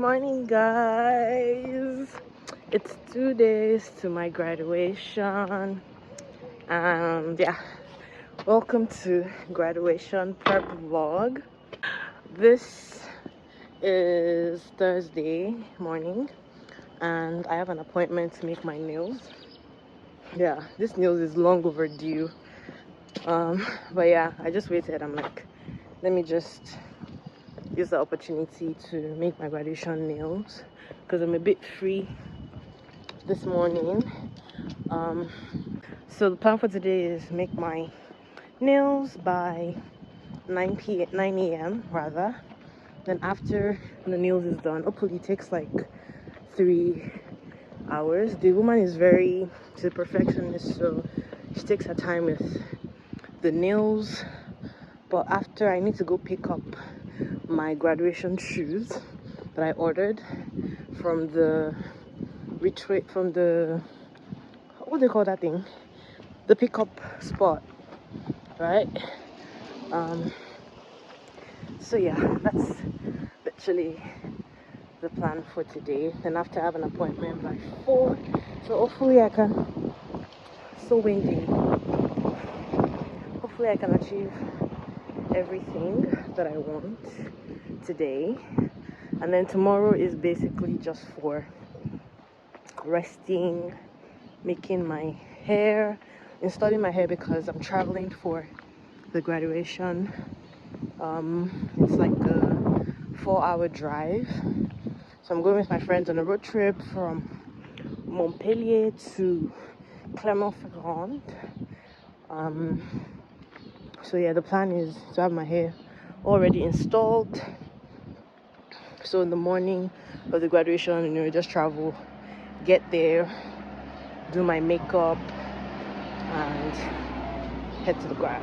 Morning, guys. It's 2 days to my graduation, and yeah, welcome to graduation prep vlog. This is Thursday morning, and I have an appointment to make my nails. Yeah, this nails is long overdue. But yeah, I just waited. I'm like, let me just use the opportunity to make my graduation nails because I'm a bit free this morning. So the plan for today is make my nails by 9 a.m. rather. Then after the nails is done, hopefully it takes like 3 hours. The woman is she's a perfectionist, so she takes her time with the nails. But after, I need to go pick up my graduation shoes that I ordered from the what do they call that thing, the pickup spot, right? So yeah, that's literally the plan for today. Then after, I have an appointment by 4, so hopefully I can, so windy, hopefully I can achieve everything that I want today. And then tomorrow is basically just for resting, making my hair, installing my hair because I'm traveling for the graduation. It's like a 4-hour drive, so I'm going with my friends on a road trip from Montpellier to Clermont-Ferrand. So yeah, the plan is to have my hair already installed, so in the morning of the graduation, just travel, get there, do my makeup, and head to the grad.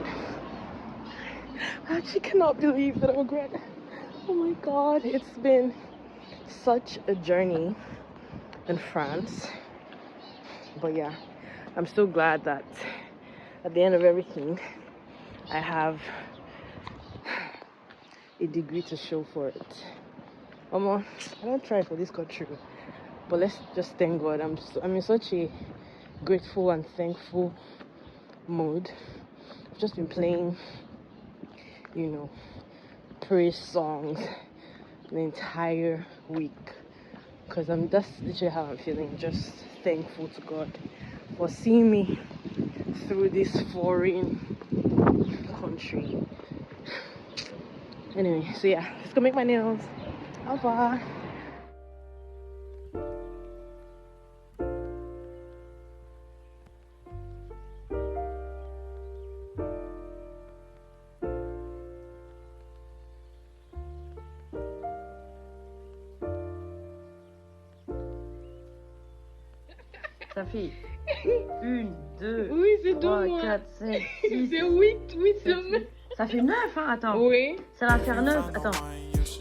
I actually cannot believe that I'm a grad. Oh my god, it's been such a journey in France. But yeah, I'm so glad that at the end of everything, I have a degree to show for it. I don't try for this country, but let's just thank God. I'm in such a grateful and thankful mood. I've just been playing, praise songs the entire week because that's literally how I'm feeling. Just thankful to God for seeing me through this foreign country. Anyway, so yeah, let's go make my nails. Au revoir. Ça fait 1, 2, Oui, c'est 3, 2 mois. 4, 5, 6. C'est 8 semaines. Ça fait 9, hein, attends. Oui. Ça va faire 9, attends.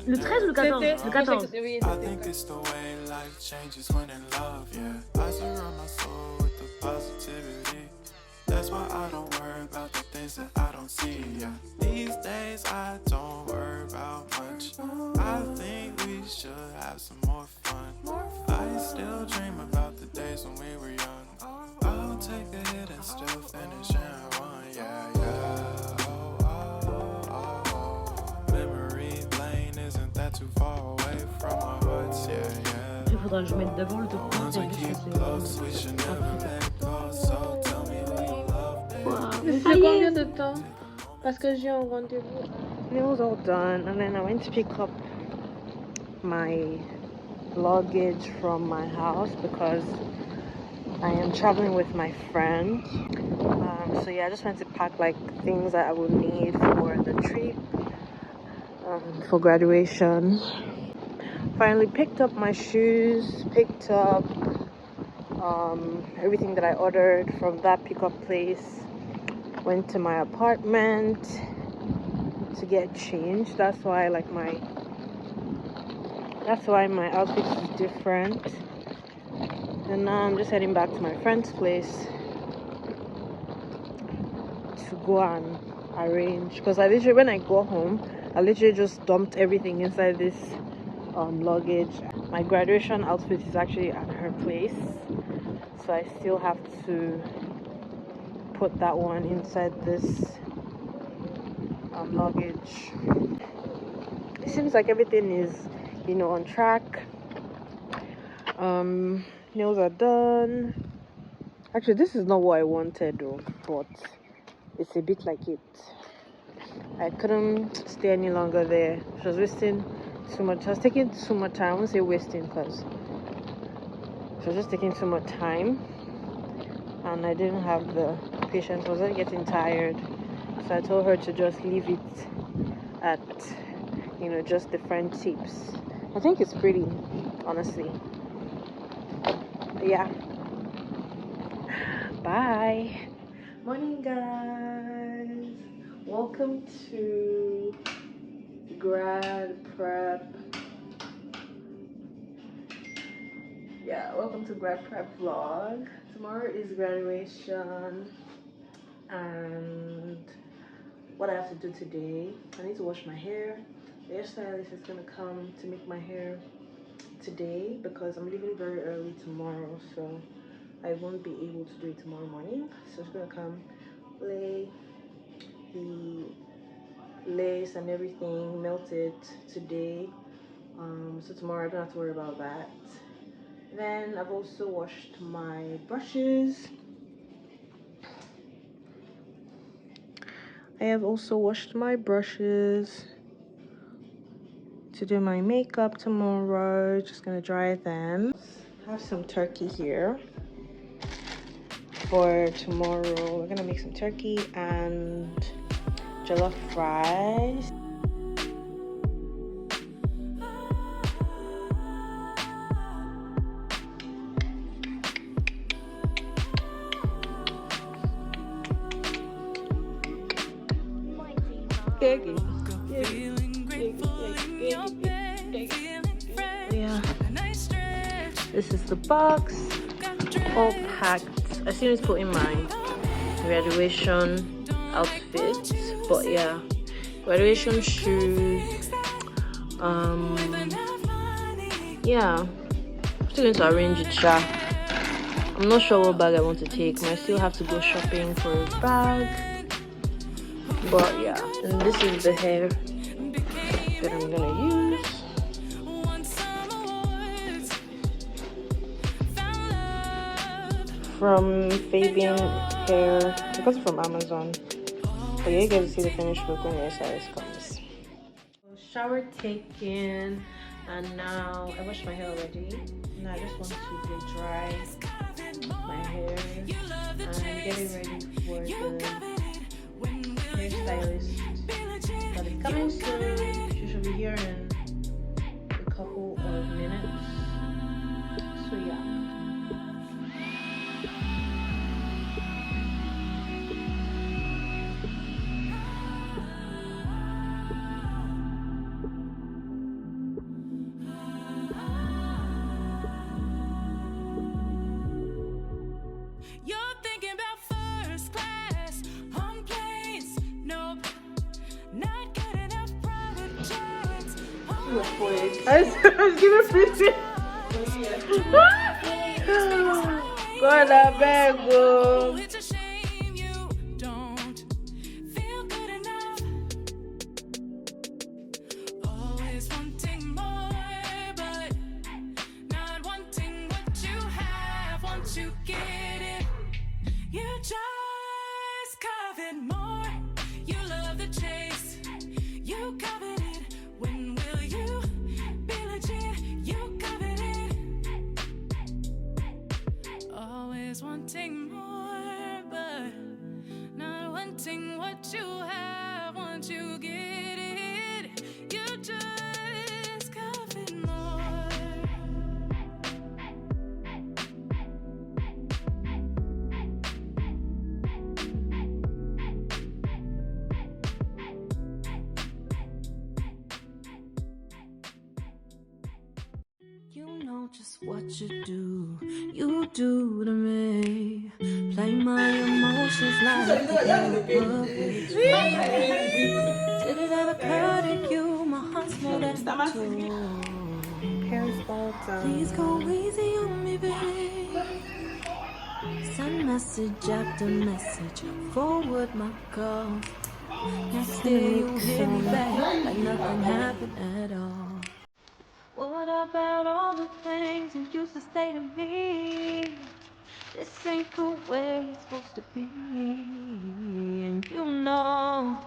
Le 13 ou le 14? Le 14. Oui, I think it's the way life changes when in love, yeah. I surround my soul with the positivity. That's why I don't worry about the things that I don't see, yeah. These days I don't worry about much. I think we should have some more fun. I still dream about the days when we were young. I'll take a hit and still finish and run, yeah, yeah. Memory lane isn't that too far away from our hearts, yeah, yeah. Il faudra que je mette d'abord le top. Once we keep close, we should never let go. So tell me who you love. C'est combien de temps? Parce que j'ai un rendez-vous. Nails all done, and then I went to pick up my luggage from my house because I am traveling with my friend. So yeah, I just went to pack like things that I will need for the trip, for graduation. Finally picked up my shoes, picked up everything that I ordered from that pickup place. Went to my apartment to get changed. That's why my outfit is different. And now I'm just heading back to my friend's place to go and arrange, because when I go home, I literally just dumped everything inside this luggage. My graduation outfit is actually at her place, so I still have to put that one inside this luggage. It seems like everything is, on track. Nails are done. Actually, this is not what I wanted though, but it's a bit like it. I couldn't stay any longer there. She was wasting too much. I was taking too much time. I won't say wasting because she was just taking too much time, and I didn't have the patience. I was already getting tired, so I told her to just leave it at, just the front tips. I think it's pretty, honestly. But yeah. Bye. Morning, guys. Welcome to grad prep. Yeah, welcome to grad prep vlog. Tomorrow is graduation, and what I have to do today, I need to wash my hair. The hairstylist is gonna come to make my hair today because I'm leaving very early tomorrow, so I won't be able to do it tomorrow morning. So she's gonna come lay the lace and everything, melt it today. So tomorrow I don't have to worry about that. Then I've also washed my brushes. I have also washed my brushes to do my makeup tomorrow. Just gonna dry them. I have some turkey here for tomorrow. We're gonna make some turkey and jollof rice. Yeah, this is the box, all packed. I still need to put in my graduation outfit, but yeah, graduation shoes. Yeah, still need to arrange it. I'm not sure what bag I want to take. I still have to go shopping for a bag. But yeah, and this is the hair that I'm gonna use. From Fabian Hair. I got it from Amazon. But yeah, you guys will see the finished look when the hairstylist comes. Shower taken, and now I washed my hair already. Now I just want to blow dry my hair and get it ready for the hairstylist that is coming soon. She should be here in a couple of minutes. So yeah. I was giving pretty. God, I beg, go. You get it, you just covet more. You love the chase, you covet it. When will you be legit? You covet it. Always wanting more, but not wanting what you have. Once you get it, you just covet more. Just what you do to me. Play my emotions like a puppet. Did it ever occur to you? My heart's more than a tool. Please go easy on me, babe. Send message after message, forward my calls. Next day you hit me back like nothing happened at all. What about all the things you used to say to me? This ain't the way it's supposed to be. And you know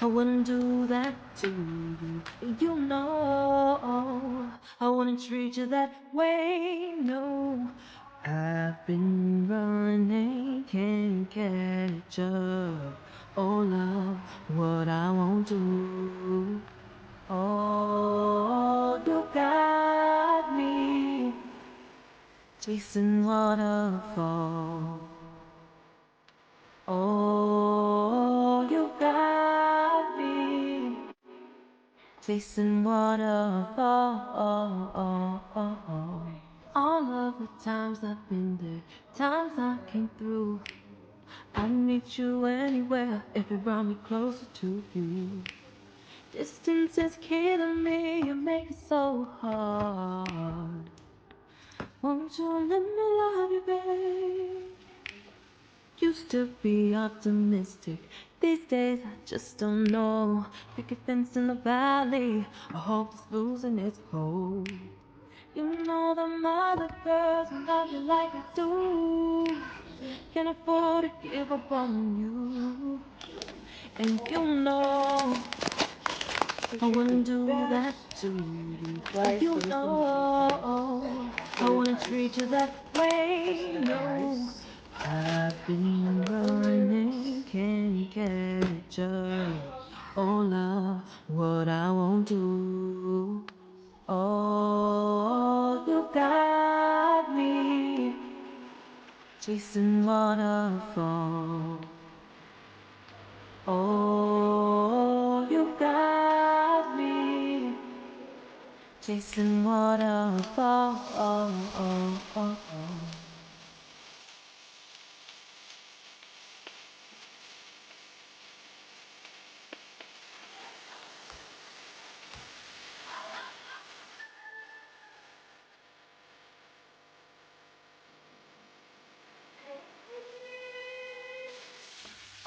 I wouldn't do that to you. You know I wouldn't treat you that way, no. I've been running, can't catch up. Oh love, what I won't do. Oh, you got me chasing waterfall. Oh, you got me chasing waterfall. All of the times I've been there, times I came through. I'd meet you anywhere if it brought me closer to you. Distance is killing me, you make it so hard. Won't you let me love you, babe? Used to be optimistic, these days I just don't know. Picket fence in the valley, I hope it's losing its hold. You know them other girls who love you like I do. Can't afford to give up on you. And you know I wouldn't do that to you. You know I wouldn't treat you that way, no. I've been running, can't catch up. Oh love, what I won't do. Oh, you got me chasing waterfall. Oh, you got me chasing waterfall.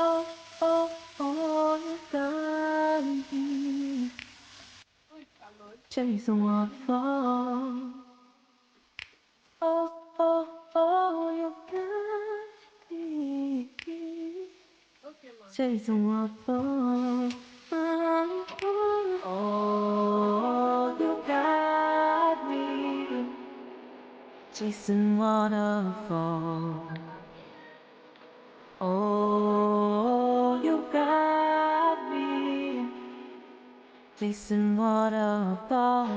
Oh, oh, oh, you got me chasing waterfall. Oh, oh, oh, you got me chasing waterfall. Oh, you got me chasing waterfall. Oh, you got me chasing waterfall.